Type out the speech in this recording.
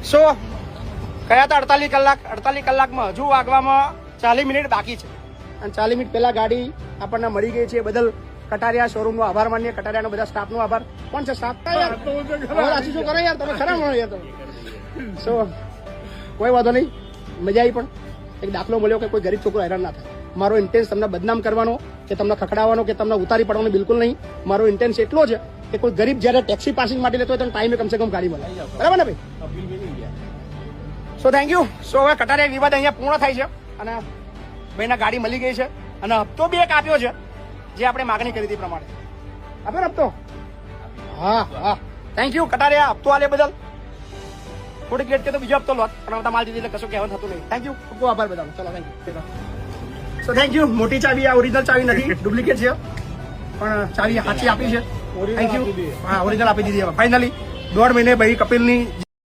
સો કયા હતા 48 કલાકમાં હજુ વાગવામાં 40 મિનિટ બાકી છે અને 40 મિનિટ પહેલા ગાડી આપણને મળી ગઈ છે. બદલ કટારિયા શોરૂમનો આભાર માનીએ, કટારિયાનો બધા સ્ટાફનો આભાર. કોણ છે સ્ટાફ? રાશી શું કરો યાર, તમે ખરા મળો યાર તમે. સો કોઈ વાંધો નહીં, મજા આવી. પણ એક દાખલો મળ્યો કે કોઈ ગરીબ છોકરો હેરાન ના થાય. મારો ઇન્ટેન્સ તમને બદનામ કરવાનો કે તમને ખખડાવવાનો કે તમને ઉતારી પડવાનો બિલકુલ નહીં. મારો ઇન્ટેન્સ એટલો છે કે કોઈ ગરીબ જયારે ટેક્સી પાસિંગ માટે લેતો હોય તો ટાઈમે કમસે કમ ગાડી મળે. બરાબર ને ભાઈ? So thank you. સો હવે કટારિયા વિવાદ અહીંયા પૂર્ણ થાય છે અને ભાઈને ગાડી મળી ગઈ છે અને હપ્તો બી એક આપ્યો છે જે આપણે માગણી કરી હતી પ્રમાણે. આપ્યો ને હપ્તો? હા હા, થેન્ક યુ કટારિયા, હપ્તો આલે બદલ. થોડીક લેટ કે તો બીજો હપ્તો લોટ, પણ આવતા માલ દીધી એટલે કશું કહેવાનું થતું નહીં. થેન્ક યુ, ખૂબ ખૂબ આભાર બધાનો. ચલો thank you. So thank you. મોટી ચાવી આ ઓરિજિનલ ચાવી નથી, ડુપ્લિકેટ છે, પણ ચાવી સાચી આપી છે. Thank you. હા, ઓરિજિનલ આપી દીધી. ફાઇનલી 1.5 મહિને ભાઈ કપિલની